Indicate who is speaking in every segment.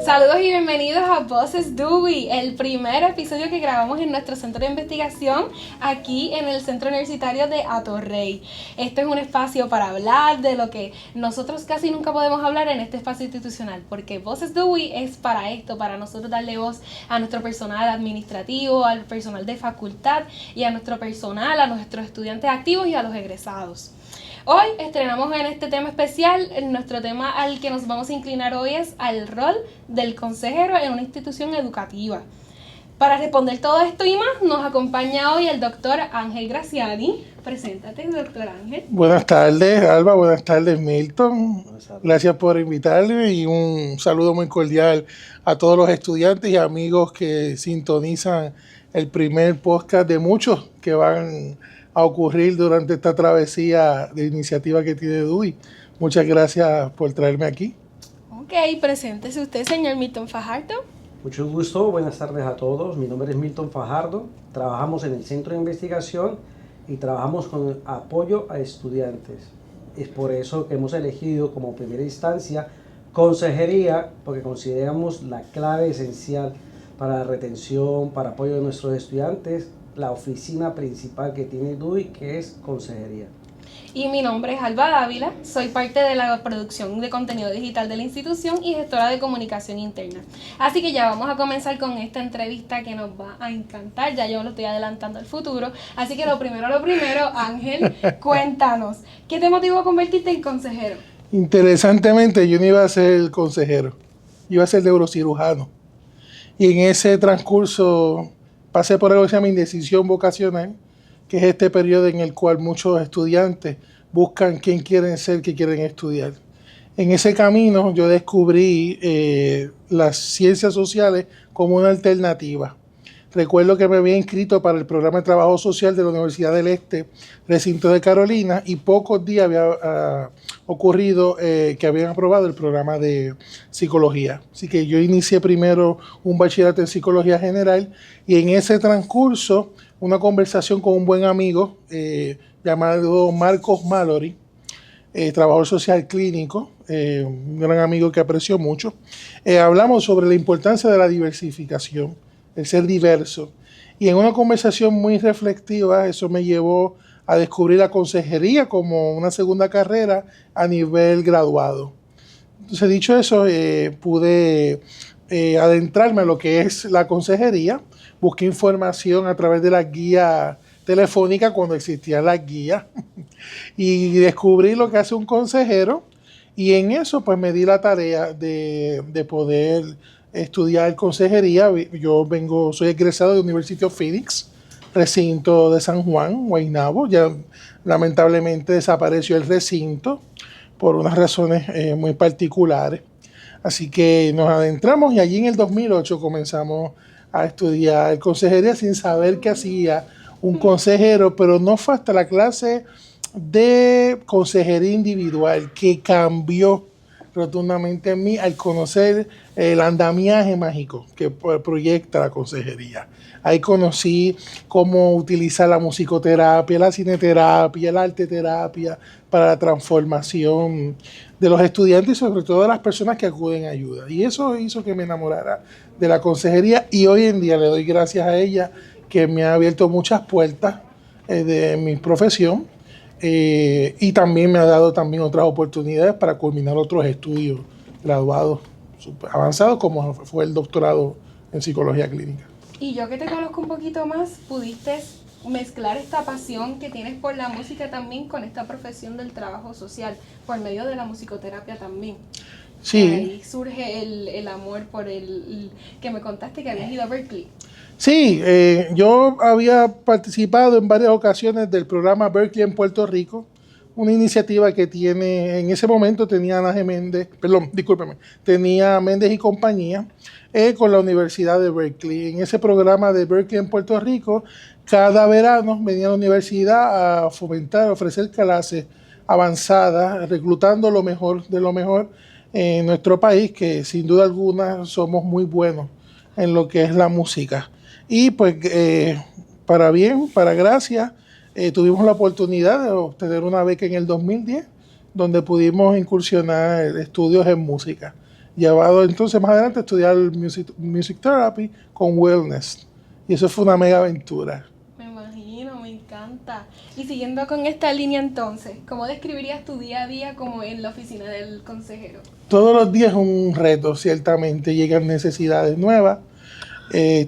Speaker 1: Saludos y bienvenidos a Voces Dewey, el primer episodio que grabamos en nuestro centro de investigación aquí en el Centro Universitario de Atorrey. Este es un espacio para hablar de lo que nosotros casi nunca podemos hablar en este espacio institucional, porque Voces Dewey es para esto, para nosotros darle voz a nuestro personal administrativo, al personal de facultad y a nuestro personal, a nuestros estudiantes activos y a los egresados. Hoy estrenamos en este tema especial, nuestro tema al que nos vamos a inclinar hoy es al rol del consejero en una institución educativa. Para responder todo esto y más, nos acompaña hoy el doctor Ángel Graziani. Preséntate, doctor Ángel.
Speaker 2: Buenas tardes, Alba. Buenas tardes, Milton. Gracias por invitarme y un saludo muy cordial a todos los estudiantes y amigos que sintonizan el primer podcast de muchos que van a ocurrir durante esta travesía de iniciativa que tiene Dewey. Muchas gracias por traerme aquí.
Speaker 1: Ok, preséntese usted, señor Milton Fajardo.
Speaker 3: Mucho gusto, buenas tardes a todos. Mi nombre es Milton Fajardo. Trabajamos en el Centro de Investigación y trabajamos con apoyo a estudiantes. Es por eso que hemos elegido como primera instancia consejería, porque consideramos la clave esencial para la retención, para apoyo de nuestros estudiantes, la oficina principal que tiene Dewey, que es consejería.
Speaker 1: Y mi nombre es Alba Dávila, soy parte de la producción de contenido digital de la institución y gestora de comunicación interna. Así que ya vamos a comenzar con esta entrevista que nos va a encantar, ya yo lo estoy adelantando al futuro. Así que lo primero, Ángel, cuéntanos, ¿qué te motivó a convertirte en consejero?
Speaker 2: Interesantemente, yo no iba a ser consejero, iba a ser neurocirujano. Y en ese transcurso pasé por algo que se llama indecisión vocacional, que es este periodo en el cual muchos estudiantes buscan quién quieren ser, qué quieren estudiar. En ese camino yo descubrí las ciencias sociales como una alternativa. Recuerdo que me había inscrito para el programa de trabajo social de la Universidad del Este, recinto de Carolina, y pocos días había ocurrido que habían aprobado el programa de psicología. Así que yo inicié primero un bachillerato en psicología general y en ese transcurso una conversación con un buen amigo llamado Marcos Mallory, trabajador social clínico, un gran amigo que aprecio mucho. Hablamos sobre la importancia de la diversificación, el ser diverso. Y en una conversación muy reflexiva, eso me llevó a descubrir la consejería como una segunda carrera a nivel graduado. Entonces, dicho eso, pude adentrarme a lo que es la consejería. Busqué información a través de la guía telefónica cuando existía la guía y descubrí lo que hace un consejero, y en eso pues me di la tarea de poder estudiar consejería. Soy egresado de University of Phoenix, recinto de San Juan, Guaynabo. Ya lamentablemente desapareció el recinto por unas razones muy particulares. Así que nos adentramos y allí en el 2008 comenzamos a estudiar consejería sin saber qué hacía un consejero, pero no fue hasta la clase de consejería individual que cambió rotundamente en mí al conocer el andamiaje mágico que proyecta la consejería. Ahí conocí cómo utilizar la musicoterapia, la cineterapia, la arteterapia para la transformación de los estudiantes y sobre todo de las personas que acuden a ayuda. Y eso hizo que me enamorara de la consejería, y hoy en día le doy gracias a ella que me ha abierto muchas puertas de mi profesión. Y también me ha dado también otras oportunidades para culminar otros estudios graduados avanzados, como fue el doctorado en psicología clínica.
Speaker 1: Y yo que te conozco un poquito más, pudiste mezclar esta pasión que tienes por la música también con esta profesión del trabajo social, por medio de la musicoterapia también.
Speaker 2: Sí.
Speaker 1: Ahí surge el amor por el que me contaste que habías ido a Berkeley.
Speaker 2: Sí, yo había participado en varias ocasiones del programa Berkeley en Puerto Rico, una iniciativa que en ese momento tenía tenía Méndez y compañía con la Universidad de Berkeley. En ese programa de Berkeley en Puerto Rico, cada verano venía a la universidad a fomentar, ofrecer clases avanzadas, reclutando lo mejor de lo mejor en nuestro país, que sin duda alguna somos muy buenos en lo que es la música. Y pues para gracia, tuvimos la oportunidad de obtener una beca en el 2010, donde pudimos incursionar estudios en música. llevado entonces más adelante a estudiar music therapy con wellness. Y eso fue una mega aventura.
Speaker 1: Me imagino, me encanta. Y siguiendo con esta línea entonces, ¿cómo describirías tu día a día como en la oficina del consejero?
Speaker 2: Todos los días es un reto, ciertamente. Llegan necesidades nuevas.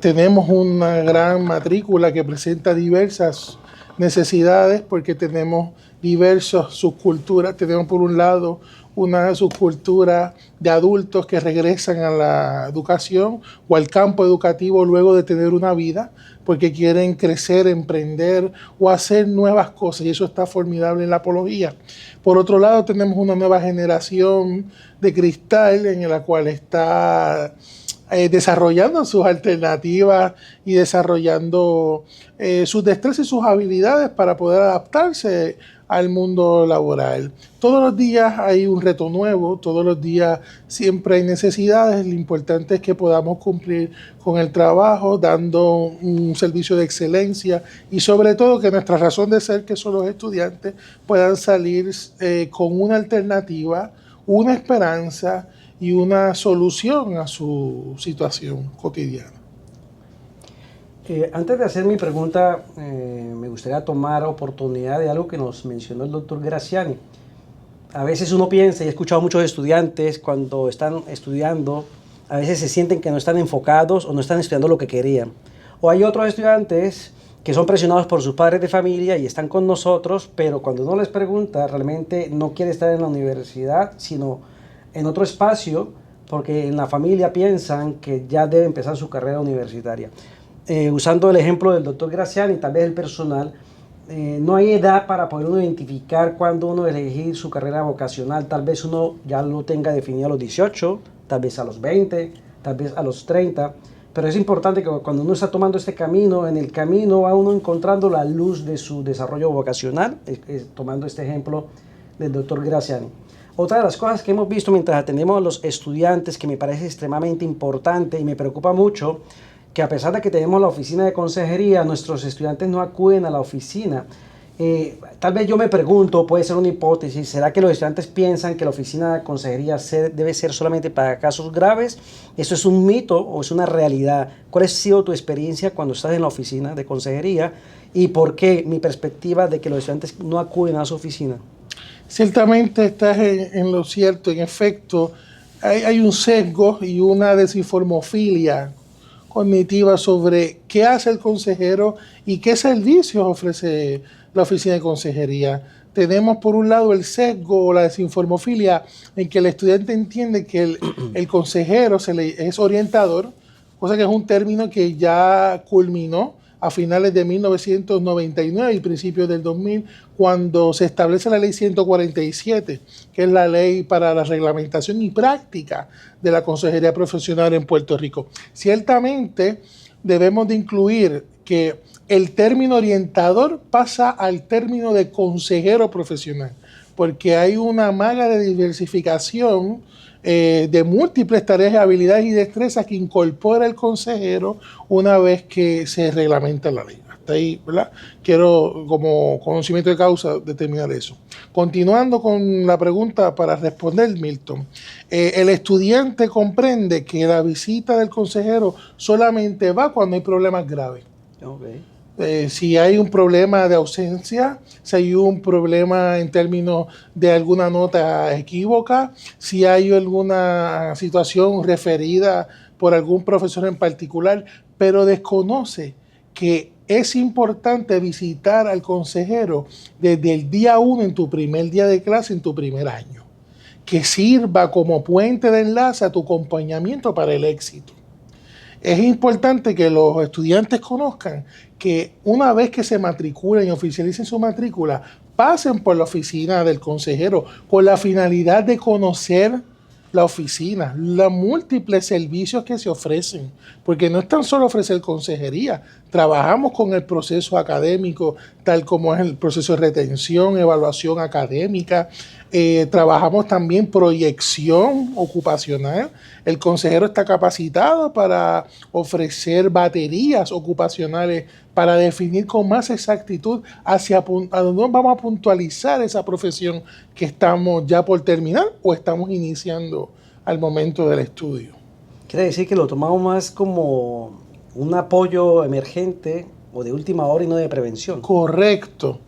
Speaker 2: Tenemos una gran matrícula que presenta diversas necesidades porque tenemos diversas subculturas. Tenemos por un lado una subcultura de adultos que regresan a la educación o al campo educativo luego de tener una vida porque quieren crecer, emprender o hacer nuevas cosas, y eso está formidable en la apología. Por otro lado, tenemos una nueva generación de cristal en la cual está desarrollando sus alternativas y desarrollando sus destrezas y sus habilidades para poder adaptarse al mundo laboral. Todos los días hay un reto nuevo, todos los días siempre hay necesidades. Lo importante es que podamos cumplir con el trabajo, dando un servicio de excelencia y sobre todo que nuestra razón de ser, que son los estudiantes, puedan salir con una alternativa, una esperanza y una solución a su situación cotidiana.
Speaker 3: Antes de hacer mi pregunta, me gustaría tomar oportunidad de algo que nos mencionó el doctor Graziani. A veces uno piensa, y he escuchado a muchos estudiantes cuando están estudiando, a veces se sienten que no están enfocados o no están estudiando lo que querían. O hay otros estudiantes que son presionados por sus padres de familia y están con nosotros, pero cuando uno les pregunta, realmente no quiere estar en la universidad, sino en otro espacio, porque en la familia piensan que ya debe empezar su carrera universitaria. Usando el ejemplo del doctor Graziani, tal vez el personal, no hay edad para poder uno identificar cuándo uno elegir su carrera vocacional. Tal vez uno ya lo tenga definido a los 18, tal vez a los 20, tal vez a los 30, pero es importante que cuando uno está tomando este camino, en el camino va uno encontrando la luz de su desarrollo vocacional, tomando este ejemplo del doctor Graziani. Otra de las cosas que hemos visto mientras atendemos a los estudiantes, que me parece extremadamente importante y me preocupa mucho, que a pesar de que tenemos la oficina de consejería, nuestros estudiantes no acuden a la oficina. Tal vez yo me pregunto, puede ser una hipótesis, ¿será que los estudiantes piensan que la oficina de consejería debe ser solamente para casos graves? ¿Eso es un mito o es una realidad? ¿Cuál ha sido tu experiencia cuando estás en la oficina de consejería? ¿Y por qué mi perspectiva de que los estudiantes no acuden a su oficina?
Speaker 2: Ciertamente estás en lo cierto. En efecto, hay un sesgo y una desinformofilia cognitiva sobre qué hace el consejero y qué servicios ofrece la oficina de consejería. Tenemos por un lado el sesgo o la desinformofilia en que el estudiante entiende que el consejero es orientador, cosa que es un término que ya culminó a finales de 1999 y principios del 2000, cuando se establece la ley 147, que es la ley para la reglamentación y práctica de la consejería profesional en Puerto Rico. Ciertamente debemos de incluir que el término orientador pasa al término de consejero profesional, porque hay una maga de diversificación de múltiples tareas, habilidades y destrezas que incorpora el consejero una vez que se reglamenta la ley. Hasta ahí, ¿verdad? Quiero, como conocimiento de causa, determinar eso. Continuando con la pregunta para responder, Milton, el estudiante comprende que la visita del consejero solamente va cuando hay problemas graves.
Speaker 3: Okay.
Speaker 2: Si hay un problema de ausencia, si hay un problema en términos de alguna nota equívoca, si hay alguna situación referida por algún profesor en particular, pero desconoce que es importante visitar al consejero desde el día 1 en tu primer día de clase, en tu primer año, que sirva como puente de enlace a tu acompañamiento para el éxito. Es importante que los estudiantes conozcan que una vez que se matriculen y oficialicen su matrícula, pasen por la oficina del consejero con la finalidad de conocer la oficina, los múltiples servicios que se ofrecen, porque no es tan solo ofrecer consejería, trabajamos con el proceso académico, tal como es el proceso de retención, evaluación académica, trabajamos también proyección ocupacional. El consejero está capacitado para ofrecer baterías ocupacionales para definir con más exactitud hacia a dónde vamos a puntualizar esa profesión que estamos ya por terminar o estamos iniciando al momento del estudio.
Speaker 3: Quiere decir que lo tomamos más como un apoyo emergente o de última hora y no de prevención.
Speaker 2: Correcto,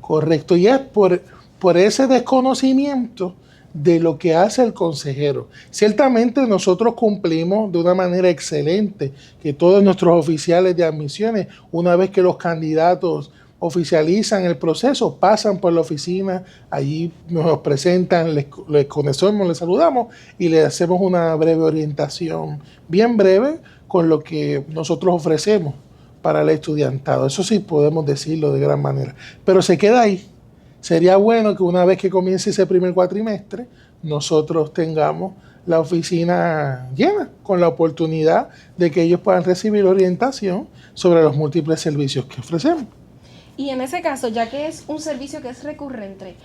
Speaker 2: correcto. Y es por ese desconocimiento de lo que hace el consejero. Ciertamente nosotros cumplimos de una manera excelente que todos nuestros oficiales de admisiones, una vez que los candidatos oficializan el proceso, pasan por la oficina, allí nos presentan, les conocemos, les saludamos y les hacemos una breve orientación, bien breve, con lo que nosotros ofrecemos para el estudiantado. Eso sí podemos decirlo de gran manera, pero se queda ahí. Sería bueno que una vez que comience ese primer cuatrimestre, nosotros tengamos la oficina llena, con la oportunidad de que ellos puedan recibir orientación sobre los múltiples servicios que ofrecemos.
Speaker 1: Y en ese caso, ya que es un servicio que es recurrente,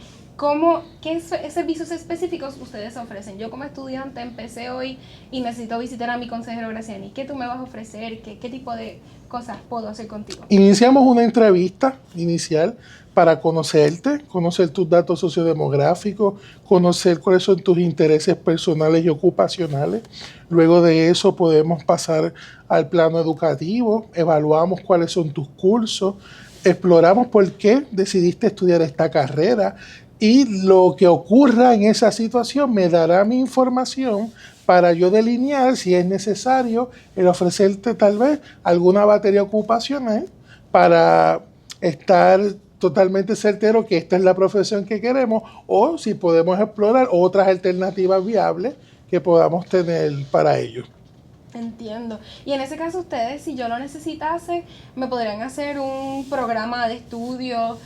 Speaker 1: ¿qué servicios específicos ustedes ofrecen? Yo como estudiante empecé hoy y necesito visitar a mi consejero Graciani. ¿Qué tú me vas a ofrecer? ¿Qué tipo de cosas puedo hacer contigo?
Speaker 2: Iniciamos una entrevista inicial para conocerte, conocer tus datos sociodemográficos, conocer cuáles son tus intereses personales y ocupacionales. Luego de eso podemos pasar al plano educativo, evaluamos cuáles son tus cursos, exploramos por qué decidiste estudiar esta carrera y lo que ocurra en esa situación me dará mi información para yo delinear si es necesario el ofrecerte tal vez alguna batería ocupacional para estar totalmente certero que esta es la profesión que queremos o si podemos explorar otras alternativas viables que podamos tener para ello.
Speaker 1: Entiendo. Y en ese caso ustedes, si yo lo necesitase, me podrían hacer un programa de estudio,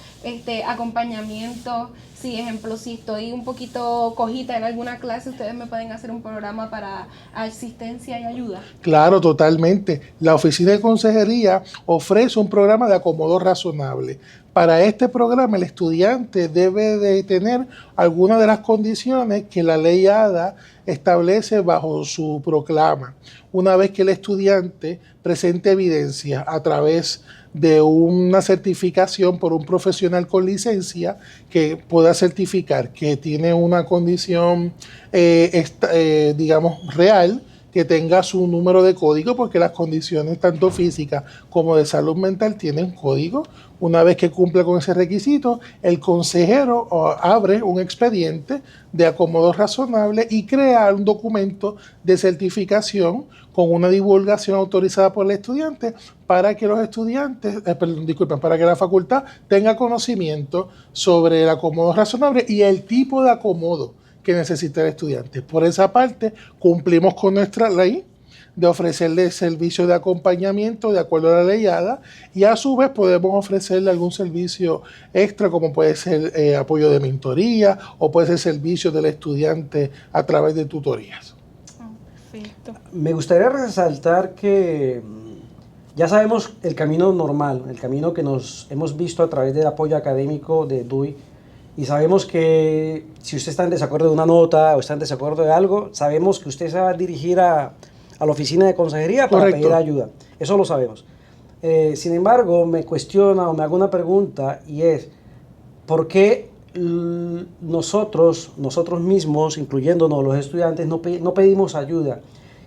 Speaker 1: acompañamiento. Si, ejemplo, si estoy un poquito cojita en alguna clase, ustedes me pueden hacer un programa para asistencia y ayuda.
Speaker 2: Claro, totalmente. La Oficina de Consejería ofrece un programa de acomodo razonable. Para este programa, el estudiante debe de tener algunas de las condiciones que la ley ADA establece bajo su proclama. Una vez que el estudiante presente evidencia a través de una certificación por un profesional con licencia que pueda certificar que tiene una condición, digamos, real, que tenga su número de código, porque las condiciones tanto físicas como de salud mental tienen código. Una vez que cumpla con ese requisito, el consejero abre un expediente de acomodo razonable y crea un documento de certificación con una divulgación autorizada por el estudiante para que los estudiantes, para que la facultad tenga conocimiento sobre el acomodo razonable y el tipo de acomodo que necesita el estudiante. Por esa parte, cumplimos con nuestra ley de ofrecerle servicio de acompañamiento de acuerdo a la ley ADA y a su vez podemos ofrecerle algún servicio extra como puede ser apoyo de mentoría o puede ser servicio del estudiante a través de tutorías.
Speaker 1: Perfecto.
Speaker 3: Me gustaría resaltar que ya sabemos el camino normal, el camino que nos hemos visto a través del apoyo académico de DUI. Y sabemos que si usted está en desacuerdo de una nota o está en desacuerdo de algo, sabemos que usted se va a dirigir a la oficina de consejería para
Speaker 2: Correcto.
Speaker 3: pedir ayuda. Eso lo sabemos. Sin embargo, me cuestiona o me hago una pregunta y es, ¿por qué nosotros mismos, incluyéndonos los estudiantes, no pedimos ayuda?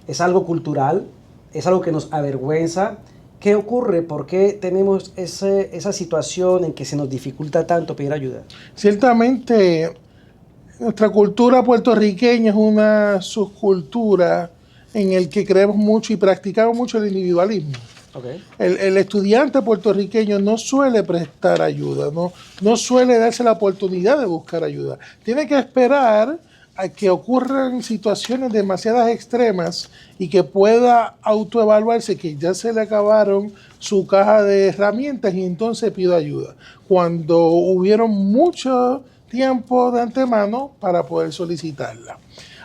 Speaker 3: ¿Es algo cultural? ¿Es algo que nos avergüenza? ¿Qué ocurre? ¿Por qué tenemos esa situación en que se nos dificulta tanto pedir ayuda?
Speaker 2: Ciertamente, nuestra cultura puertorriqueña es una subcultura en el que creemos mucho y practicamos mucho el individualismo.
Speaker 3: Okay.
Speaker 2: El estudiante puertorriqueño no suele prestar ayuda, no suele darse la oportunidad de buscar ayuda. Tiene que esperar a que ocurran situaciones demasiadas extremas y que pueda autoevaluarse que ya se le acabaron su caja de herramientas y entonces pido ayuda. Cuando hubieron mucho tiempo de antemano para poder solicitarla.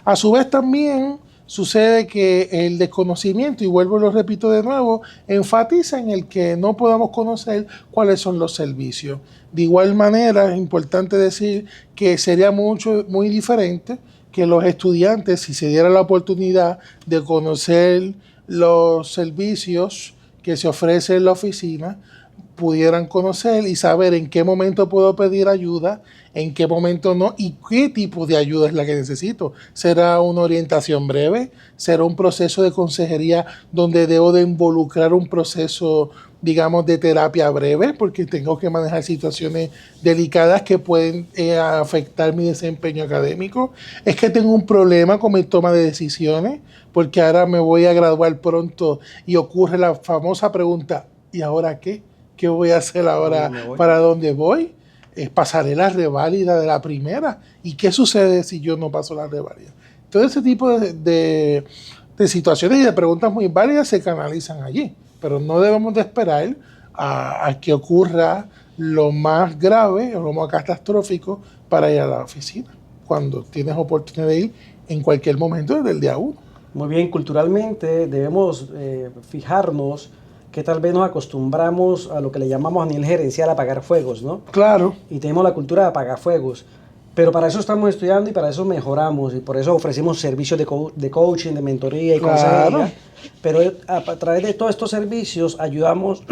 Speaker 2: A su vez también sucede que el desconocimiento, y vuelvo y lo repito de nuevo, enfatiza en el que no podamos conocer cuáles son los servicios. De igual manera, es importante decir que sería muy diferente que los estudiantes, si se diera la oportunidad de conocer los servicios que se ofrecen en la oficina, pudieran conocer y saber en qué momento puedo pedir ayuda, en qué momento no y qué tipo de ayuda es la que necesito. ¿Será una orientación breve? ¿Será un proceso de consejería donde debo de involucrar un proceso, digamos, de terapia breve? Porque tengo que manejar situaciones delicadas que pueden afectar mi desempeño académico. ¿Es que tengo un problema con mi toma de decisiones? Porque ahora me voy a graduar pronto y ocurre la famosa pregunta, ¿y ahora qué? ¿Qué voy a hacer ahora? ¿Para dónde voy? ¿Pasaré la reválida de la primera? ¿Y qué sucede si yo no paso la reválida? Todo ese tipo de situaciones y de preguntas muy válidas se canalizan allí, pero no debemos de esperar a que ocurra lo más grave o lo más catastrófico para ir a la oficina, cuando tienes oportunidad de ir en cualquier momento desde el día 1.
Speaker 3: Muy bien, culturalmente debemos fijarnos que tal vez nos acostumbramos a lo que le llamamos a nivel gerencial a apagar fuegos, ¿no?
Speaker 2: Claro.
Speaker 3: Y tenemos la cultura de apagar fuegos. Pero para eso estamos estudiando y para eso mejoramos y por eso ofrecemos servicios de coaching, de mentoría y consejería. Pero a través de todos estos servicios ayudamos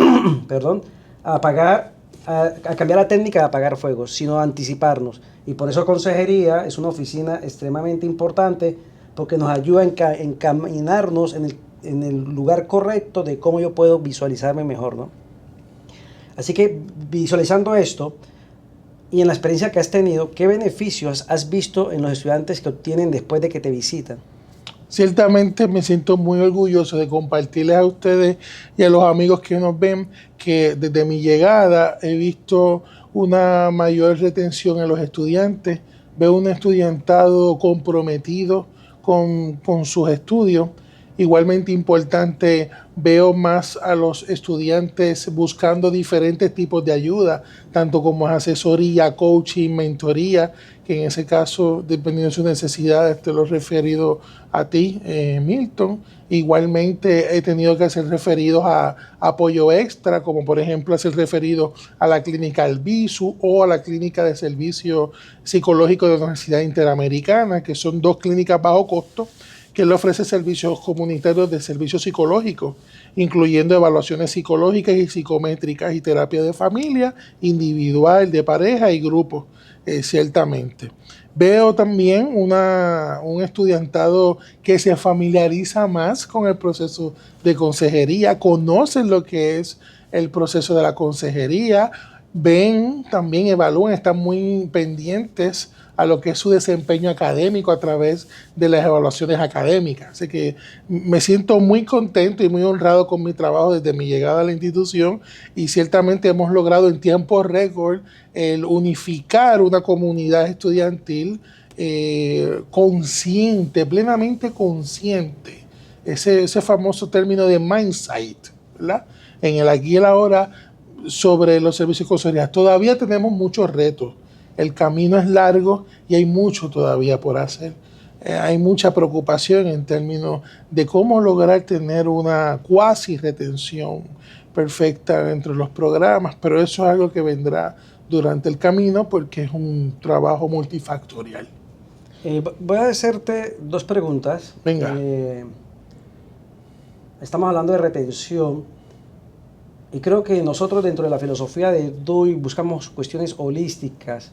Speaker 3: perdón, a cambiar la técnica de apagar fuegos, sino a anticiparnos. Y por eso consejería es una oficina extremadamente importante porque nos ayuda a encaminarnos en el lugar correcto de cómo yo puedo visualizarme mejor, ¿no? Así que visualizando esto y en la experiencia que has tenido, ¿qué beneficios has visto en los estudiantes que obtienen después de que te visitan?
Speaker 2: Ciertamente me siento muy orgulloso de compartirles a ustedes y a los amigos que nos ven que desde mi llegada he visto una mayor retención en los estudiantes, veo un estudiantado comprometido con sus estudios. Igualmente importante, veo más a los estudiantes buscando diferentes tipos de ayuda, tanto como asesoría, coaching, mentoría, que en ese caso, dependiendo de sus necesidades, te lo he referido a ti, Milton. Igualmente he tenido que ser referidos a apoyo extra, como por ejemplo ser referido a la clínica Albizu o a la clínica de servicio psicológico de la Universidad Interamericana, que son 2 clínicas bajo costo, que le ofrece servicios comunitarios de servicios psicológicos, incluyendo evaluaciones psicológicas y psicométricas y terapia de familia, individual, de pareja y grupo, ciertamente. Veo también un estudiantado que se familiariza más con el proceso de consejería, conocen lo que es el proceso de la consejería, ven, también evalúan, están muy pendientes a lo que es su desempeño académico a través de las evaluaciones académicas. Así que me siento muy contento y muy honrado con mi trabajo desde mi llegada a la institución y ciertamente hemos logrado en tiempo récord el unificar una comunidad estudiantil consciente, plenamente consciente. Ese famoso término de mindset, ¿verdad? En el aquí y el ahora sobre los servicios de consejería. Todavía tenemos muchos retos. El camino es largo y hay mucho todavía por hacer. Hay mucha preocupación en términos de cómo lograr tener una cuasi retención perfecta entre los programas, pero eso es algo que vendrá durante el camino porque es un trabajo multifactorial.
Speaker 3: Voy a hacerte 2 preguntas.
Speaker 2: Venga.
Speaker 3: Estamos hablando de retención y creo que nosotros dentro de la filosofía de DUI buscamos cuestiones holísticas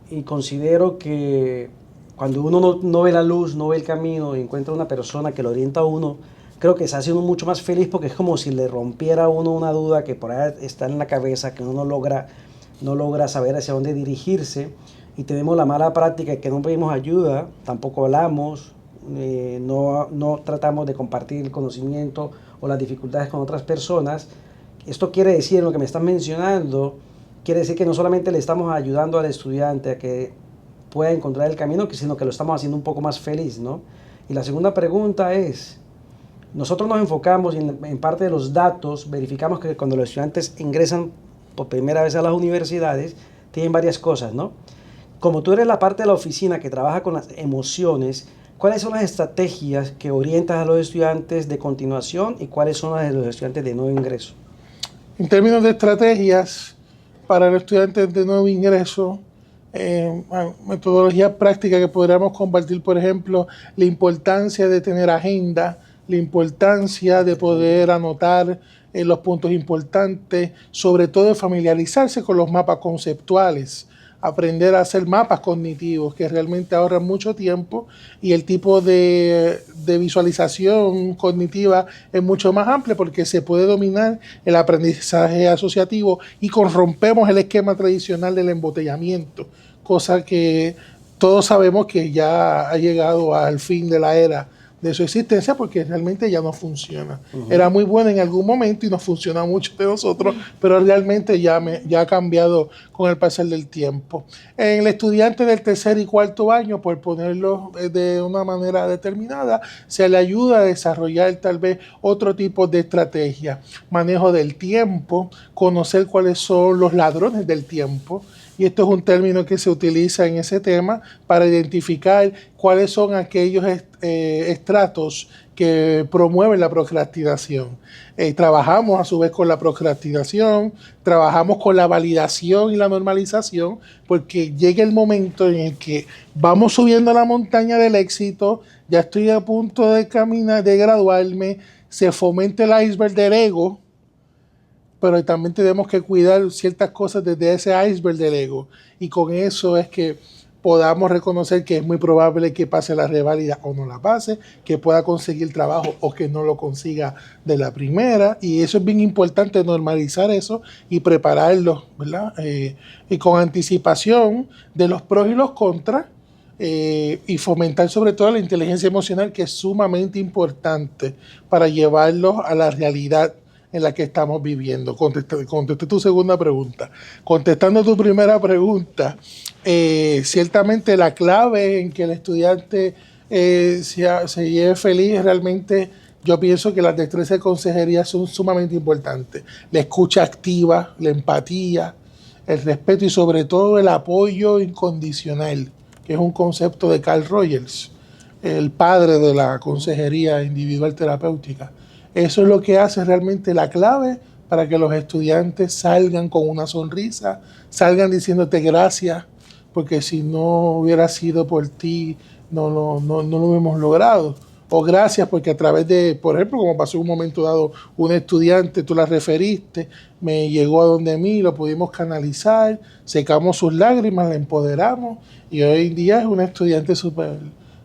Speaker 3: y considero que cuando uno no ve la luz, no ve el camino y encuentra una persona que lo orienta a uno, creo que se hace uno mucho más feliz porque es como si le rompiera a uno una duda que por ahí está en la cabeza, que uno no logra saber hacia dónde dirigirse y tenemos la mala práctica de que no pedimos ayuda, tampoco hablamos, no tratamos de compartir el conocimiento o las dificultades con otras personas. Esto quiere decir, en lo que me estás mencionando, quiere decir que no solamente le estamos ayudando al estudiante a que pueda encontrar el camino, sino que lo estamos haciendo un poco más feliz, ¿no? Y la segunda pregunta es, nosotros nos enfocamos en parte de los datos, verificamos que cuando los estudiantes ingresan por primera vez a las universidades, tienen varias cosas, ¿no? Como tú eres la parte de la oficina que trabaja con las emociones, ¿cuáles son las estrategias que orientas a los estudiantes de continuación y cuáles son las de los estudiantes de nuevo ingreso?
Speaker 2: En términos de estrategias para los estudiantes de nuevo ingreso, metodología práctica que podríamos compartir, por ejemplo, la importancia de tener agenda, la importancia de poder anotar los puntos importantes, sobre todo familiarizarse con los mapas conceptuales, aprender a hacer mapas cognitivos que realmente ahorran mucho tiempo, y el tipo de visualización cognitiva es mucho más amplio porque se puede dominar el aprendizaje asociativo y corrompemos el esquema tradicional del embotellamiento, cosa que todos sabemos que ya ha llegado al fin de la era de su existencia porque realmente ya no funciona. Era muy buena en algún momento y nos funciona mucho de nosotros, pero realmente ya ha cambiado con el pasar del tiempo. En el estudiante del tercer y cuarto año, por ponerlo de una manera determinada, se le ayuda a desarrollar tal vez otro tipo de estrategia. Manejo del tiempo, conocer cuáles son los ladrones del tiempo. Y esto es un término que se utiliza en ese tema para identificar cuáles son aquellos estratos que promueven la procrastinación. Trabajamos a su vez con la procrastinación, trabajamos con la validación y la normalización, porque llega el momento en el que vamos subiendo la montaña del éxito, ya estoy a punto de caminar, de graduarme, se fomenta el iceberg del ego, pero también tenemos que cuidar ciertas cosas desde ese iceberg del ego. Y con eso es que podamos reconocer que es muy probable que pase la reválida o no la pase, que pueda conseguir trabajo o que no lo consiga de la primera. Y eso es bien importante, normalizar eso y prepararlo, ¿verdad? Y con anticipación de los pros y los contras. Y fomentar sobre todo la inteligencia emocional, que es sumamente importante para llevarlos a la realidad en la que estamos viviendo. Contesté tu segunda pregunta. Contestando tu primera pregunta, ciertamente la clave en que el estudiante se lleve feliz, realmente yo pienso que las destrezas de consejería son sumamente importantes. La escucha activa, la empatía, el respeto y sobre todo el apoyo incondicional, que es un concepto de Carl Rogers, el padre de la consejería individual terapéutica. Eso es lo que hace realmente la clave para que los estudiantes salgan con una sonrisa, salgan diciéndote gracias, porque si no hubiera sido por ti, no lo hemos logrado. O gracias porque a través de, por ejemplo, como pasó en un momento dado, un estudiante, tú la referiste, me llegó a donde mí, lo pudimos canalizar, secamos sus lágrimas, la empoderamos, y hoy en día es una estudiante súper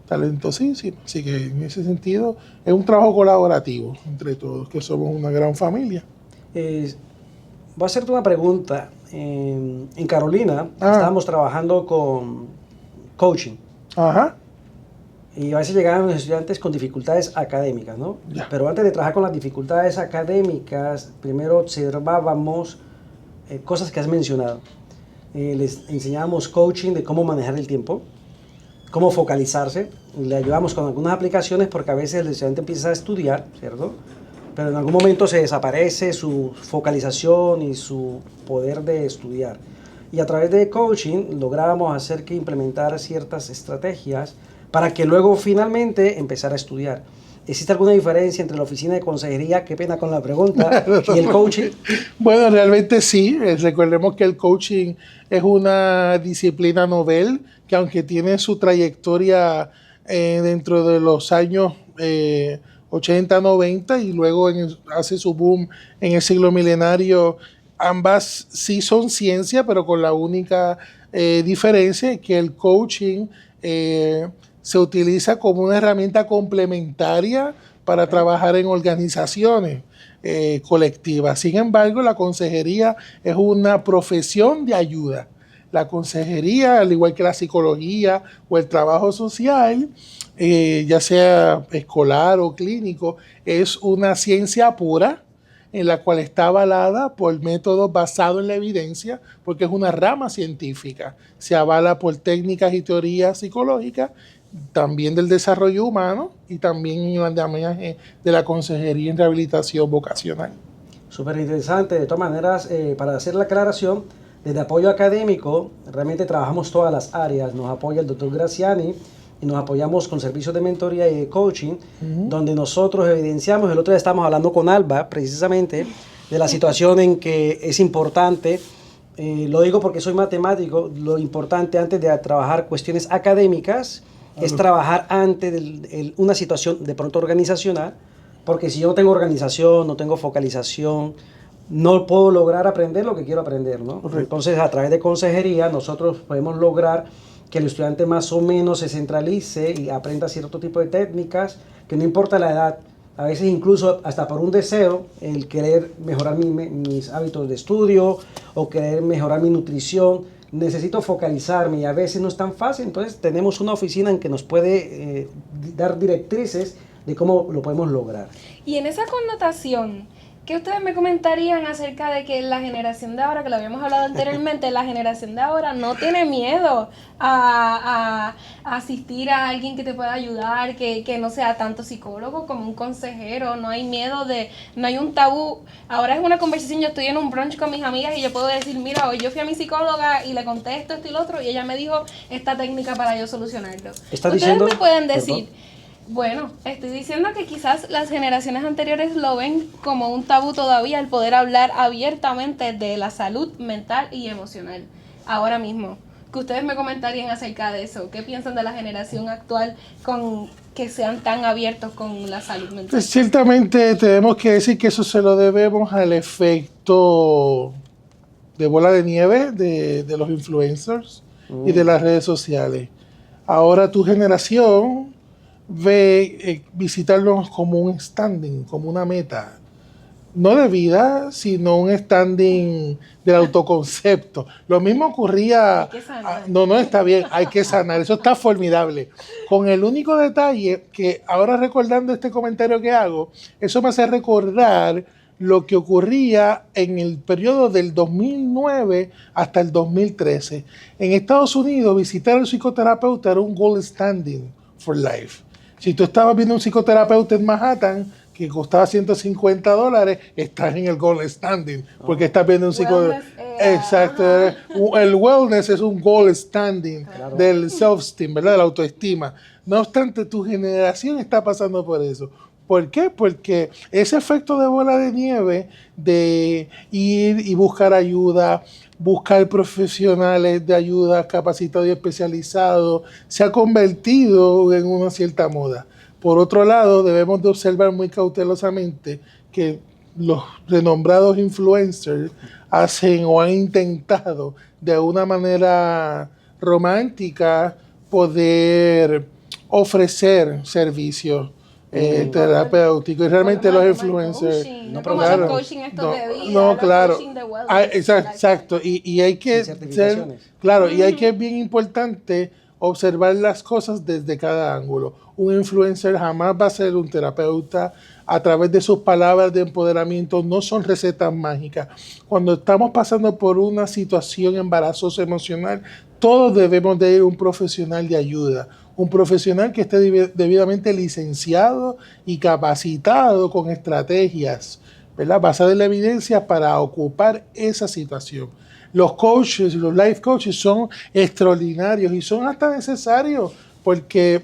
Speaker 2: talentosísima. Así que en ese sentido es un trabajo colaborativo entre todos, que somos una gran familia.
Speaker 3: Voy a hacerte una pregunta. En Carolina estábamos trabajando con coaching.
Speaker 2: Ajá.
Speaker 3: Y a veces llegaban los estudiantes con dificultades académicas, ¿no?
Speaker 2: Ya.
Speaker 3: Pero antes de trabajar con las dificultades académicas, primero observábamos cosas que has mencionado. Les enseñábamos coaching de cómo manejar el tiempo, cómo focalizarse. Le ayudamos con algunas aplicaciones porque a veces el estudiante empieza a estudiar, ¿cierto? Pero en algún momento se desaparece su focalización y su poder de estudiar. Y a través de coaching lográbamos hacer que implementara ciertas estrategias para que luego finalmente empezara a estudiar. ¿Existe alguna diferencia entre la oficina de consejería, qué pena con la pregunta, y el coaching?
Speaker 2: Bueno, realmente sí. Recordemos que el coaching es una disciplina novel que, aunque tiene su trayectoria dentro de los años 80, 90 y luego hace su boom en el siglo milenario, ambas sí son ciencia, pero con la única diferencia que el coaching se utiliza como una herramienta complementaria para trabajar en organizaciones colectivas. Sin embargo, la consejería es una profesión de ayuda. La consejería, al igual que la psicología o el trabajo social, ya sea escolar o clínico, es una ciencia pura en la cual está avalada por métodos basados en la evidencia, porque es una rama científica. Se avala por técnicas y teorías psicológicas, también del desarrollo humano y también en el andamiaje de la consejería en rehabilitación vocacional.
Speaker 3: Súper interesante. De todas maneras, para hacer la aclaración, desde apoyo académico, realmente trabajamos todas las áreas. Nos apoya el doctor Graziani y nos apoyamos con servicios de mentoría y de coaching, donde nosotros evidenciamos, el otro día estábamos hablando con Alba, precisamente, de la situación en que es importante, lo digo porque soy matemático, lo importante antes de trabajar cuestiones académicas es trabajar antes de una situación de pronto organizacional, Porque si yo no tengo organización, no tengo focalización, no puedo lograr aprender lo que quiero aprender, ¿no?
Speaker 2: Correcto.
Speaker 3: Entonces, a través de consejería, nosotros podemos lograr que el estudiante más o menos se centralice y aprenda cierto tipo de técnicas, que no importa la edad, a veces incluso hasta por un deseo, el querer mejorar mis hábitos de estudio o querer mejorar mi nutrición, necesito focalizarme y a veces no es tan fácil. Entonces tenemos una oficina en que nos puede dar directrices de cómo lo podemos lograr.
Speaker 1: Y en esa connotación, ¿qué ustedes me comentarían acerca de que la generación de ahora, que lo habíamos hablado anteriormente, la generación de ahora no tiene miedo a asistir a alguien que te pueda ayudar, que no sea tanto psicólogo como un consejero? No hay miedo no hay un tabú. Ahora es una conversación, yo estoy en un brunch con mis amigas y yo puedo decir, mira, hoy yo fui a mi psicóloga y le conté esto y lo otro, y ella me dijo esta técnica para yo solucionarlo. Ustedes me pueden decir...
Speaker 3: Perdón.
Speaker 1: Bueno, estoy diciendo que quizás las generaciones anteriores lo ven como un tabú todavía el poder hablar abiertamente de la salud mental y emocional. Ahora mismo, ¿qué ustedes me comentarían acerca de eso? ¿Qué piensan de la generación actual con que sean tan abiertos con la salud mental?
Speaker 2: Pues ciertamente tenemos que decir que eso se lo debemos al efecto de bola de nieve de los influencers y de las redes sociales. Ahora tu generación ve visitarlos como un standing, como una meta, no de vida, sino un standing del autoconcepto. Lo mismo ocurría...
Speaker 1: Hay que sanar.
Speaker 2: No, está bien, hay que sanar, eso está formidable. Con el único detalle que ahora recordando este comentario que hago, eso me hace recordar lo que ocurría en el periodo del 2009 hasta el 2013. En Estados Unidos, visitar al psicoterapeuta era un gold standing for life. Si tú estabas viendo un psicoterapeuta en Manhattan que costaba $150, estás en el gold standing, porque estás viendo un psicoterapeuta. Exacto. El wellness es un gold standing del self-esteem, ¿verdad? De la autoestima. No obstante, tu generación está pasando por eso. ¿Por qué? Porque ese efecto de bola de nieve de ir y buscar ayuda, buscar profesionales de ayuda capacitados y especializados, se ha convertido en una cierta moda. Por otro lado, debemos de observar muy cautelosamente que los renombrados influencers hacen o han intentado de una manera romántica poder ofrecer servicios terapéutico y realmente los influencers
Speaker 1: claro, coaching esto de vida,
Speaker 2: claro,
Speaker 1: coaching de wellness,
Speaker 2: exacto, y hay que ser, claro, y hay que es bien importante observar las cosas desde cada ángulo. Un influencer jamás va a ser un terapeuta. A través de sus palabras de empoderamiento, no son recetas mágicas. Cuando estamos pasando por una situación embarazosa emocional, todos debemos de ir a un profesional de ayuda, un profesional que esté debidamente licenciado y capacitado con estrategias, ¿verdad?, basadas en la evidencia para ocupar esa situación. Los coaches, los life coaches son extraordinarios y son hasta necesarios porque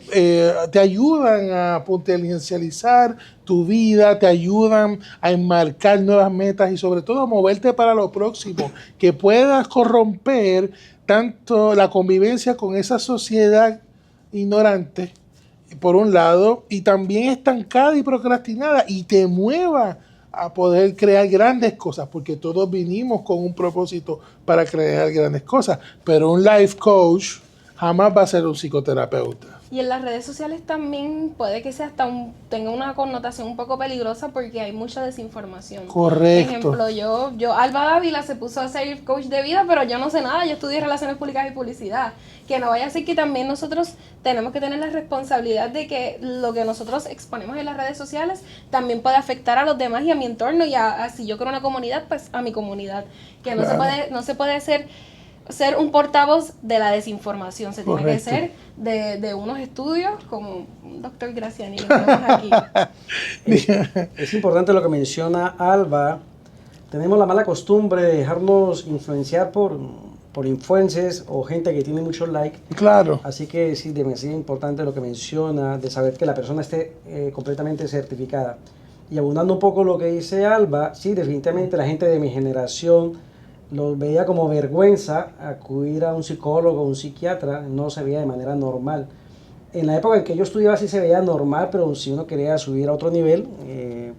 Speaker 2: te ayudan a potencializar tu vida, te ayudan a enmarcar nuevas metas y sobre todo a moverte para lo próximo, que puedas corromper tanto la convivencia con esa sociedad ignorante, por un lado, y también estancada y procrastinada, y te mueva a poder crear grandes cosas, porque todos vinimos con un propósito para crear grandes cosas, pero un life coach jamás va a ser un psicoterapeuta.
Speaker 1: Y en las redes sociales también puede que sea tenga una connotación un poco peligrosa porque hay mucha desinformación.
Speaker 2: Correcto.
Speaker 1: Por ejemplo, yo Alba Dávila se puso a ser coach de vida, pero yo no sé nada, yo estudié Relaciones Públicas y Publicidad. Que no vaya a ser que también nosotros tenemos que tener la responsabilidad de que lo que nosotros exponemos en las redes sociales también puede afectar a los demás y a mi entorno y si yo creo una comunidad, pues a mi comunidad. Que no se puede ser un portavoz de la desinformación, se tiene que ser de unos estudios como un doctor Graciani que tenemos aquí.
Speaker 3: Es importante lo que menciona Alba. Tenemos la mala costumbre de dejarnos influenciar por influencers o gente que tiene muchos likes.
Speaker 2: Claro.
Speaker 3: Así que sí, demasiado importante lo que menciona, de saber que la persona esté completamente certificada. Y abundando un poco lo que dice Alba, sí, definitivamente la gente de mi generación lo veía como vergüenza acudir a un psicólogo o un psiquiatra, no se veía de manera normal. En la época en que yo estudiaba sí se veía normal, pero si uno quería subir a otro nivel,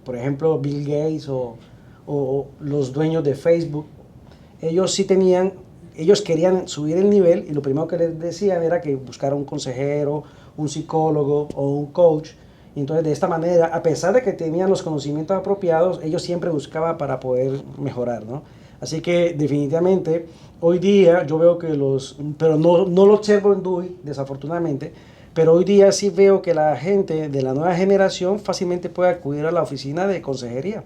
Speaker 3: por ejemplo Bill Gates o los dueños de Facebook, ellos sí tenían, ellos querían subir el nivel y lo primero que les decían era que buscara un consejero, un psicólogo o un coach. Y entonces de esta manera, a pesar de que tenían los conocimientos apropiados, ellos siempre buscaban para poder mejorar, ¿no? Así que definitivamente hoy día yo veo que pero no lo observo en DUI, desafortunadamente, pero hoy día sí veo que la gente de la nueva generación fácilmente puede acudir a la oficina de consejería.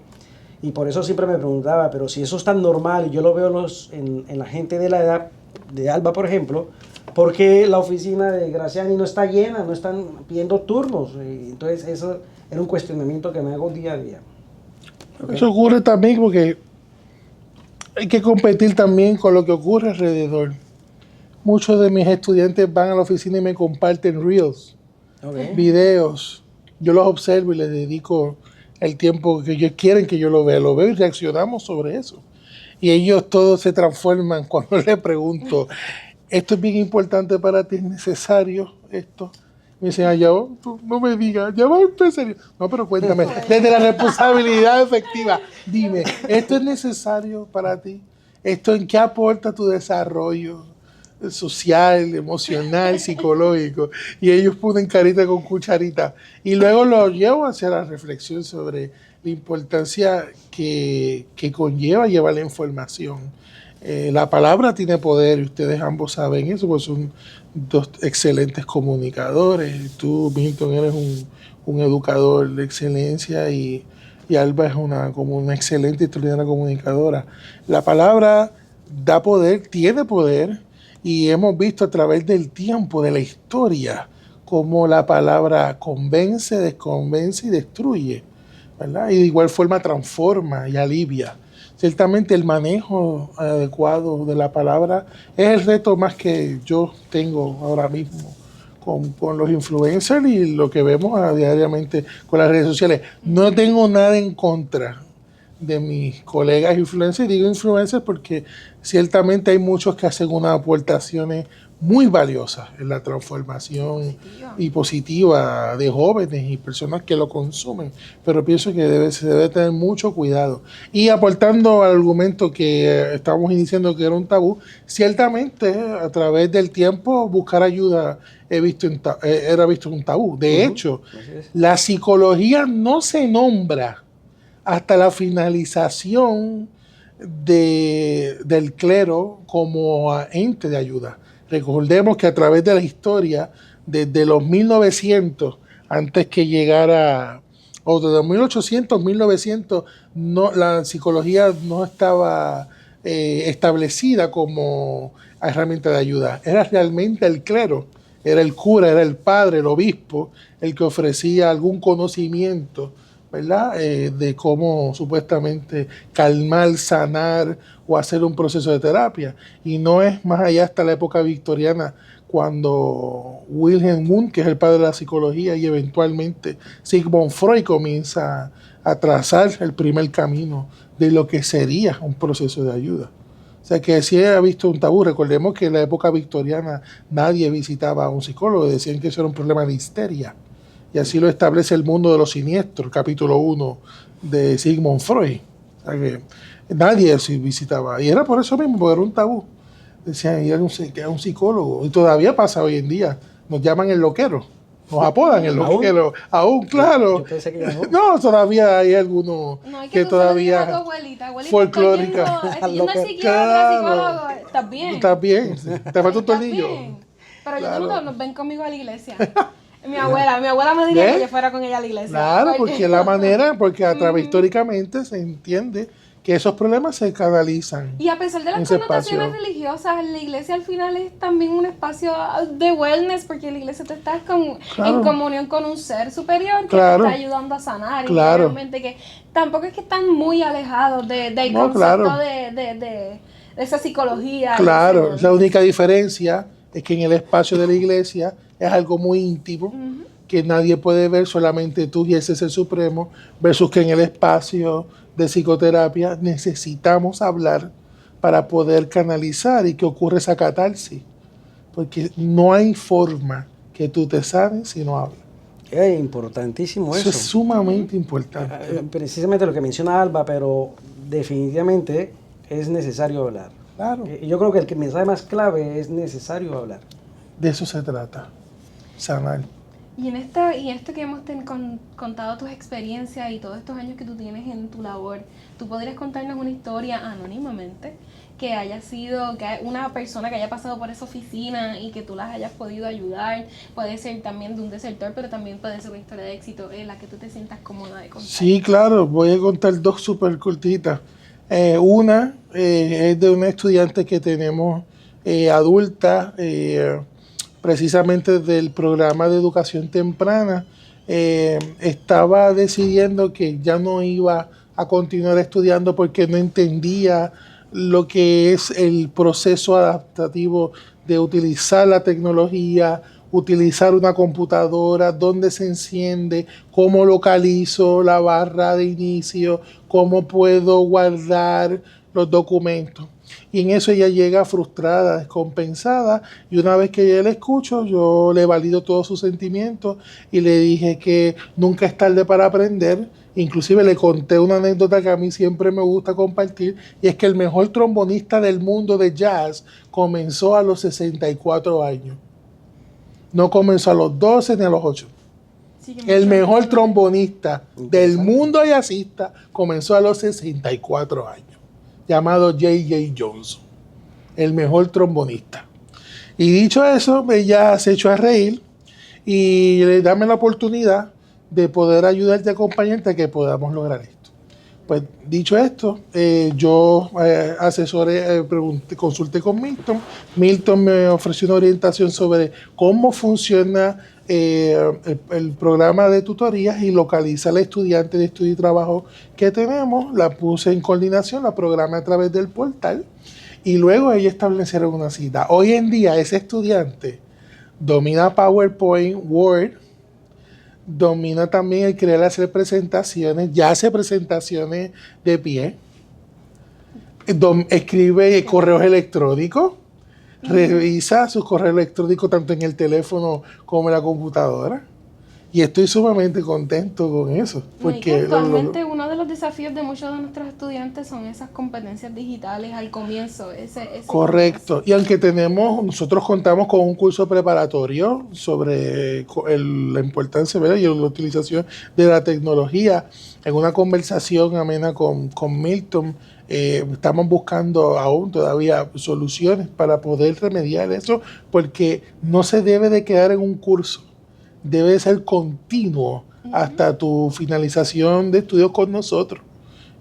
Speaker 3: Y por eso siempre me preguntaba, pero si eso es tan normal y yo lo veo en la gente de la edad de Alba, por ejemplo, ¿por qué la oficina de Graciani no está llena, no están pidiendo turnos? Y entonces eso era un cuestionamiento que me hago día a día.
Speaker 2: Okay. Eso ocurre también porque hay que competir también con lo que ocurre alrededor. Muchos de mis estudiantes van a la oficina y me comparten reels, videos. Yo los observo y les dedico el tiempo que ellos quieren que yo lo veo y reaccionamos sobre eso. Y ellos todos se transforman cuando les pregunto, esto es bien importante para ti, es necesario esto. Me dicen, tú no me digas, ya va a empezar. No, pero cuéntame, desde la responsabilidad efectiva, dime, ¿esto es necesario para ti? ¿Esto en qué aporta tu desarrollo social, emocional, psicológico? Y ellos ponen carita con cucharita. Y luego los llevo hacia la reflexión sobre la importancia que conlleva llevar la información. La palabra tiene poder y ustedes ambos saben eso, pues son dos excelentes comunicadores. Tú, Milton, eres un educador de excelencia y Alba es como una excelente historiadora comunicadora. La palabra da poder, tiene poder, y hemos visto a través del tiempo, de la historia, cómo la palabra convence, desconvence y destruye, ¿verdad? Y de igual forma transforma y alivia. Ciertamente el manejo adecuado de la palabra es el reto más que yo tengo ahora mismo con los influencers y lo que vemos diariamente con las redes sociales. No tengo nada en contra de mis colegas influencers, digo influencers porque ciertamente hay muchos que hacen unas aportaciones muy valiosas en la transformación y positiva de jóvenes y personas que lo consumen, pero pienso que se debe tener mucho cuidado. Y aportando al argumento que estábamos iniciando que era un tabú, ciertamente a través del tiempo buscar ayuda era visto un tabú. De hecho, la psicología no se nombra hasta la finalización del clero como ente de ayuda. Recordemos que a través de la historia, desde los 1900, antes que llegara, o desde los 1800, 1900, la psicología no estaba establecida como herramienta de ayuda. Era realmente el clero, era el cura, era el padre, el obispo, el que ofrecía algún conocimiento, ¿verdad? De cómo supuestamente calmar, sanar o hacer un proceso de terapia. Y no es más allá hasta la época victoriana cuando Wilhelm Wundt, que es el padre de la psicología, y eventualmente Sigmund Freud comienza a trazar el primer camino de lo que sería un proceso de ayuda. O sea que sí ha visto un tabú. Recordemos que en la época victoriana nadie visitaba a un psicólogo, decían que eso era un problema de histeria. Y así lo establece El mundo de los siniestros, capítulo 1 de Sigmund Freud. O sea que nadie visitaba. Y era por eso mismo, porque era un tabú. Decían, y era un psicólogo. Y todavía pasa hoy en día. Nos llaman el loquero. Nos apodan el loquero. Aún, claro. Yo pensé que no, todavía hay algunos que todavía...
Speaker 1: Abuelita,
Speaker 2: folclórica.
Speaker 1: Estoy yendo al psiquiatra, psicólogo. ¿Estás bien?
Speaker 2: Estás bien. Te falta un tornillo.
Speaker 1: Pero yo no nos ven conmigo a la iglesia. Mi abuela me diría que yo fuera con ella a la iglesia.
Speaker 2: Claro, porque a través históricamente se entiende que esos problemas se canalizan.
Speaker 1: Y a pesar de las connotaciones religiosas, la iglesia al final es también un espacio de wellness, porque la iglesia te está en comunión con un ser superior que te está ayudando a sanar. Y realmente que tampoco es que están muy alejados del concepto de esa psicología.
Speaker 2: Claro, la única diferencia es que en el espacio de la iglesia es algo muy íntimo, que nadie puede ver, solamente tú y ese ser supremo, versus que en el espacio de psicoterapia necesitamos hablar para poder canalizar y que ocurre esa catarsis, porque no hay forma que tú te sanes si no hablas.
Speaker 3: Es importantísimo
Speaker 2: Eso
Speaker 3: eso.
Speaker 2: es sumamente importante.
Speaker 3: Precisamente lo que menciona Alba, pero definitivamente es necesario hablar.
Speaker 2: Claro,
Speaker 3: Yo creo que el mensaje más clave es necesario hablar.
Speaker 2: de eso se trata, sanar.
Speaker 1: Y en esto que hemos contado tus experiencias y todos estos años que tú tienes en tu labor, ¿tú podrías contarnos una historia anónimamente que haya sido una persona que haya pasado por esa oficina y que tú las hayas podido ayudar? Puede ser también de un desertor, pero también puede ser una historia de éxito en la que tú te sientas cómoda de contar.
Speaker 2: Sí, claro, voy a contar dos súper cortitas. Una es de una estudiante que tenemos adulta, precisamente del programa de educación temprana. Estaba decidiendo que ya no iba a continuar estudiando porque no entendía lo que es el proceso adaptativo de utilizar la tecnología, utilizar una computadora, dónde se enciende, cómo localizo la barra de inicio, cómo puedo guardar los documentos. Y en eso ella llega frustrada, descompensada, y una vez que yo la escucho, yo le valido todos sus sentimientos y le dije que nunca es tarde para aprender. Inclusive le conté una anécdota que a mí siempre me gusta compartir, y es que el mejor trombonista del mundo de jazz comenzó a los 64 años. No comenzó a los 12 ni a los 8.
Speaker 1: Sí,
Speaker 2: El mejor trombonista del mundo jazzista comenzó a los 64 años, llamado J.J. Johnson, el mejor trombonista. Y dicho eso, ella se echó a reír y le dame la oportunidad de poder ayudarte, acompañarte a que podamos lograr esto. Pues dicho esto, yo asesoré, consulté con Milton. Milton me ofreció una orientación sobre cómo funciona el programa de tutorías y localiza al estudiante de estudio y trabajo que tenemos. La puse en coordinación, la programé a través del portal y luego ellos establecieron una cita. Hoy en día ese estudiante domina PowerPoint, Word, domina también el querer hacer presentaciones, ya hace presentaciones de pie, escribe correos electrónicos, revisa sus correos electrónicos tanto en el teléfono como en la computadora. Y estoy sumamente contento con eso. Porque
Speaker 1: actualmente uno de los desafíos de muchos de nuestros estudiantes son esas competencias digitales al comienzo.
Speaker 2: Correcto. Y aunque nosotros contamos con un curso preparatorio sobre la importancia, ¿verdad?, y la utilización de la tecnología, en una conversación amena con Milton, estamos buscando aún todavía soluciones para poder remediar eso, porque no se debe de quedar en un curso. Debe ser continuo hasta tu finalización de estudios con nosotros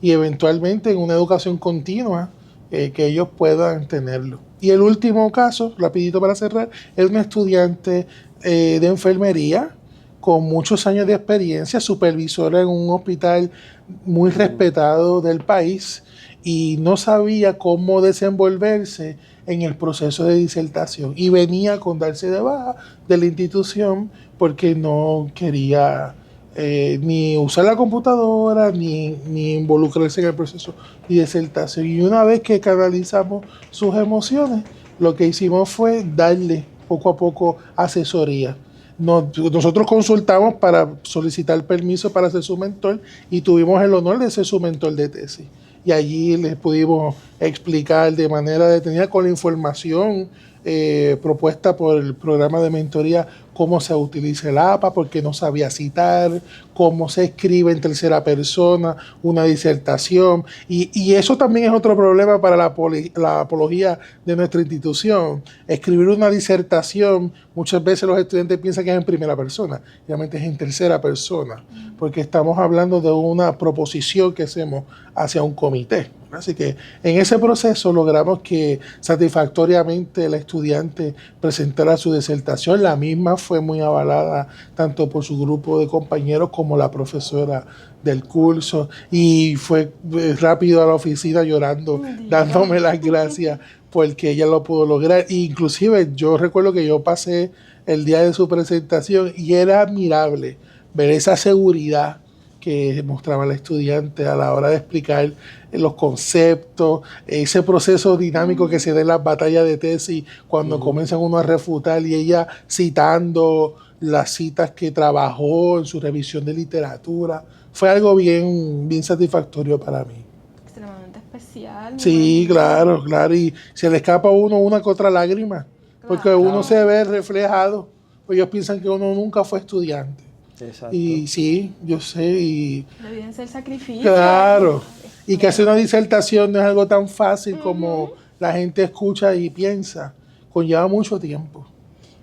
Speaker 2: y eventualmente en una educación continua que ellos puedan tenerlo. Y el último caso, rapidito para cerrar, es un estudiante de enfermería con muchos años de experiencia, supervisora en un hospital muy respetado del país, y no sabía cómo desenvolverse en el proceso de disertación y venía con darse de baja de la institución porque no quería ni usar la computadora ni involucrarse en el proceso de disertación. Y una vez que canalizamos sus emociones, lo que hicimos fue darle poco a poco asesoría. Nosotros consultamos para solicitar permiso para ser su mentor y tuvimos el honor de ser su mentor de tesis. Y allí les pudimos explicar de manera detenida con la información propuesta por el programa de mentoría cómo se utiliza el APA, porque no sabía citar, cómo se escribe en tercera persona una disertación. Y eso también es otro problema para la apología de nuestra institución. Escribir una disertación, muchas veces los estudiantes piensan que es en primera persona, realmente es en tercera persona, porque estamos hablando de una proposición que hacemos hacia un comité. Así que en ese proceso logramos que satisfactoriamente la estudiante presentara su disertación. La misma fue muy avalada tanto por su grupo de compañeros como la profesora del curso, y fue rápido a la oficina llorando, dándome las gracias porque ella lo pudo lograr. E inclusive yo recuerdo que yo pasé el día de su presentación y era admirable ver esa seguridad que mostraba el estudiante a la hora de explicar los conceptos, ese proceso dinámico que se da en las batallas de tesis cuando comienzan uno a refutar y ella citando las citas que trabajó en su revisión de literatura. Fue algo bien, bien satisfactorio para mí.
Speaker 1: Extremadamente especial.
Speaker 2: Sí, claro, claro. Y se le escapa a uno una que otra lágrima, porque uno se ve reflejado. Pues ellos piensan que uno nunca fue estudiante.
Speaker 3: Exacto.
Speaker 2: Y sí, yo sé. Y
Speaker 1: la evidencia del sacrificio.
Speaker 2: claro. Y que hacer una disertación no es algo tan fácil como la gente escucha y piensa. Conlleva mucho tiempo.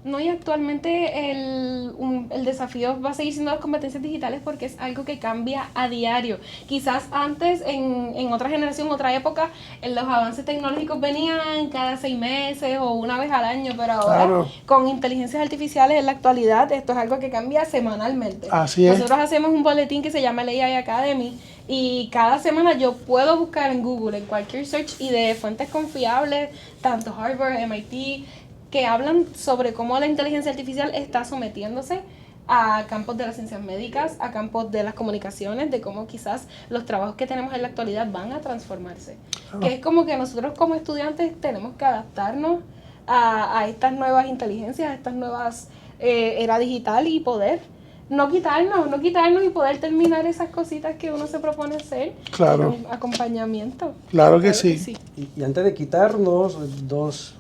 Speaker 1: No, y actualmente el desafío va a seguir siendo las competencias digitales porque es algo que cambia a diario. Quizás antes, en otra generación, otra época, los avances tecnológicos venían cada 6 meses o una vez al año, pero ahora con inteligencias artificiales en la actualidad, esto es algo que cambia semanalmente.
Speaker 2: Así es.
Speaker 1: Nosotros hacemos un boletín que se llama el AI Academy y cada semana yo puedo buscar en Google, en cualquier search y de fuentes confiables, tanto Harvard, MIT, que hablan sobre cómo la inteligencia artificial está sometiéndose a campos de las ciencias médicas, a campos de las comunicaciones, de cómo quizás los trabajos que tenemos en la actualidad van a transformarse. Que es como que nosotros como estudiantes tenemos que adaptarnos a estas nuevas inteligencias, a estas nuevas era digital y poder no quitarnos y poder terminar esas cositas que uno se propone hacer.
Speaker 2: Claro.
Speaker 1: Un acompañamiento.
Speaker 2: Claro que sí.
Speaker 3: Y antes de quitarnos, dos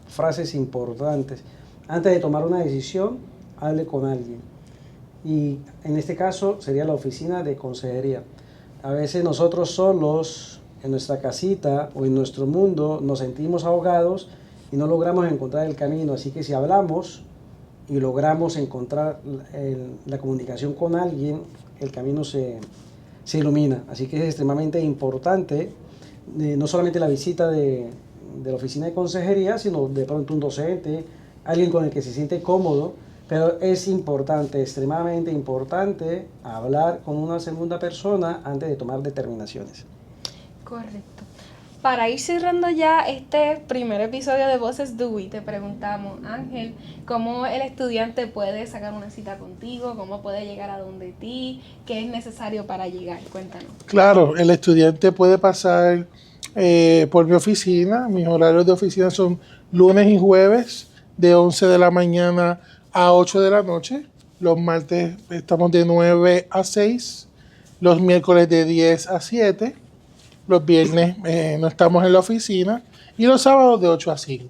Speaker 3: frases importantes. Antes de tomar una decisión, hable con alguien. Y en este caso sería la oficina de consejería. A veces nosotros solos, en nuestra casita o en nuestro mundo, nos sentimos ahogados y no logramos encontrar el camino. Así que si hablamos y logramos encontrar la comunicación con alguien, el camino se ilumina. Así que es extremadamente importante, no solamente la visita de la oficina de consejería, sino de pronto un docente, alguien con el que se siente cómodo, pero es importante, extremadamente importante, hablar con una segunda persona antes de tomar determinaciones.
Speaker 1: Correcto. Para ir cerrando ya este primer episodio de Voces Dewey, te preguntamos, Ángel, ¿cómo el estudiante puede sacar una cita contigo? ¿Cómo puede llegar a donde ti? ¿Qué es necesario para llegar? Cuéntanos.
Speaker 2: Claro, el estudiante puede pasar por mi oficina. Mis horarios de oficina son lunes y jueves de 11 de la mañana a 8 de la noche. Los martes estamos de 9 a 6. Los miércoles de 10 a 7. Los viernes no estamos en la oficina. Y los sábados de 8 a 5.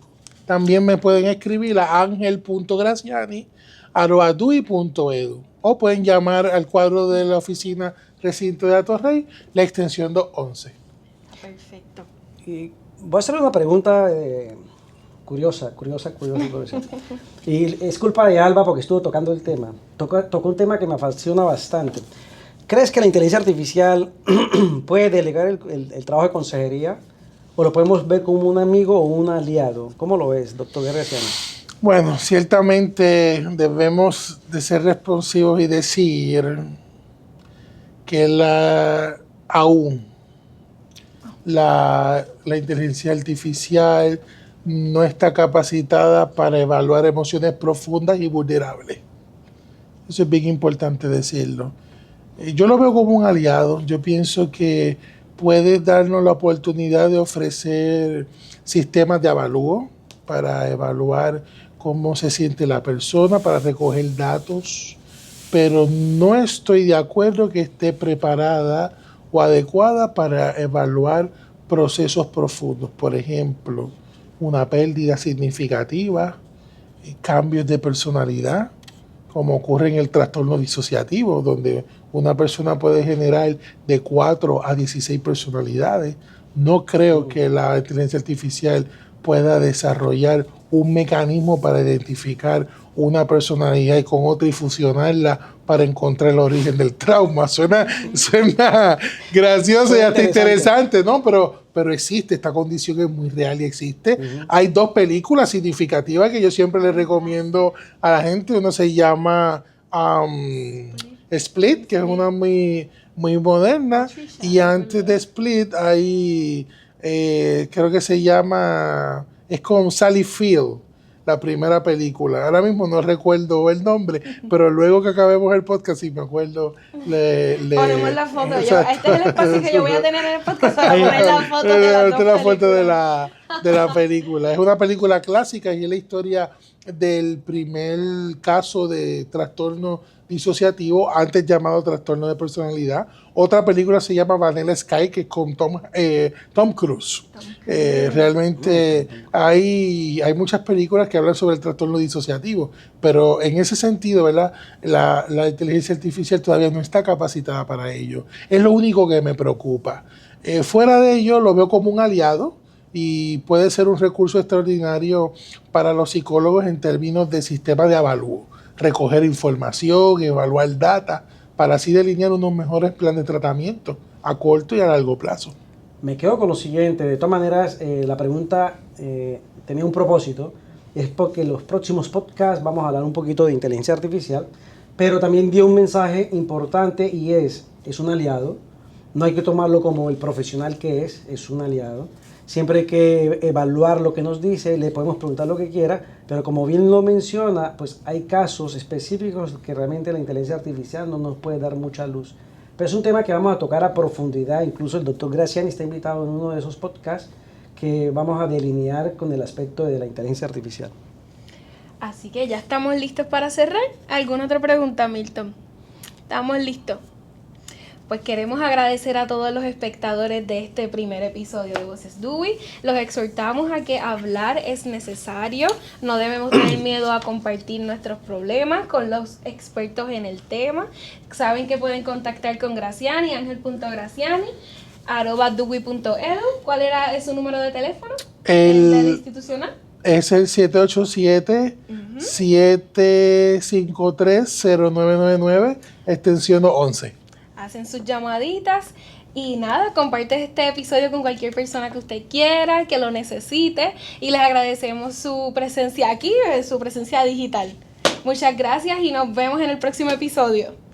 Speaker 2: También me pueden escribir a angel.graciani@dui.edu o pueden llamar al cuadro de la oficina recinto de Atorrey, la extensión 211.
Speaker 1: Perfecto.
Speaker 3: Y voy a hacerle una pregunta curiosa. Y es culpa de Alba porque estuvo tocando el tema. Tocó un tema que me apasiona bastante. ¿Crees que la inteligencia artificial puede delegar el trabajo de consejería? ¿O lo podemos ver como un amigo o un aliado? ¿Cómo lo ves, doctor Graciani?
Speaker 2: Bueno, ciertamente debemos de ser responsivos y decir que aún la inteligencia artificial no está capacitada para evaluar emociones profundas y vulnerables. Eso es bien importante decirlo. Yo lo veo como un aliado. Yo pienso que puede darnos la oportunidad de ofrecer sistemas de avalúo para evaluar cómo se siente la persona, para recoger datos, pero no estoy de acuerdo que esté preparada o adecuada para evaluar procesos profundos. Por ejemplo, una pérdida significativa, cambios de personalidad, como ocurre en el trastorno disociativo, donde una persona puede generar de 4 a 16 personalidades. No creo que la inteligencia artificial pueda desarrollar un mecanismo para identificar una personalidad y con otra y fusionarla para encontrar el origen del trauma. Suena gracioso y hasta interesante, ¿no? Pero existe, esta condición es muy real y existe. Hay 2 películas significativas que yo siempre les recomiendo a la gente. Una se llama Split, que es una muy moderna, y antes de Split hay, creo que se llama, es con Sally Field, la primera película. Ahora mismo no recuerdo el nombre, pero luego que acabemos el podcast, sí me acuerdo.
Speaker 1: Ponemos la foto.
Speaker 2: Exacto.
Speaker 1: Este es el espacio que yo voy a tener en el podcast para poner la foto de las dos
Speaker 2: la foto
Speaker 1: películas.
Speaker 2: de la película. Es una película clásica y es la historia del primer caso de trastorno disociativo, antes llamado trastorno de personalidad. Otra película se llama Vanilla Sky, que es con Tom Cruise. Realmente hay muchas películas que hablan sobre el trastorno disociativo, pero en ese sentido, ¿verdad? La inteligencia artificial todavía no está capacitada para ello. Es lo único que me preocupa. Fuera de ello, lo veo como un aliado y puede ser un recurso extraordinario para los psicólogos en términos de sistema de avalúo, recoger información, evaluar data, para así delinear unos mejores planes de tratamiento a corto y a largo plazo.
Speaker 3: Me quedo con lo siguiente, de todas maneras, la pregunta tenía un propósito, es porque en los próximos podcasts vamos a hablar un poquito de inteligencia artificial, pero también dio un mensaje importante y es un aliado, no hay que tomarlo como el profesional que es un aliado. Siempre hay que evaluar lo que nos dice, le podemos preguntar lo que quiera, pero como bien lo menciona, pues hay casos específicos que realmente la inteligencia artificial no nos puede dar mucha luz. Pero es un tema que vamos a tocar a profundidad, incluso el doctor Graziani está invitado en uno de esos podcasts que vamos a delinear con el aspecto de la inteligencia artificial.
Speaker 1: Así que ya estamos listos para cerrar. ¿Alguna otra pregunta, Milton? ¿Estamos listos? Pues queremos agradecer a todos los espectadores de este primer episodio de Voces Dewey. Los exhortamos a que hablar es necesario. No debemos tener miedo a compartir nuestros problemas con los expertos en el tema. Saben que pueden contactar con Graziani, angel.graziani, @dewey.edu. ¿Cuál es su número de teléfono? ¿El institucional?
Speaker 2: Es el 787-753-0999, extensión 11.
Speaker 1: Hacen sus llamaditas y nada, comparte este episodio con cualquier persona que usted quiera, que lo necesite, y les agradecemos su presencia aquí, su presencia digital. Muchas gracias y nos vemos en el próximo episodio.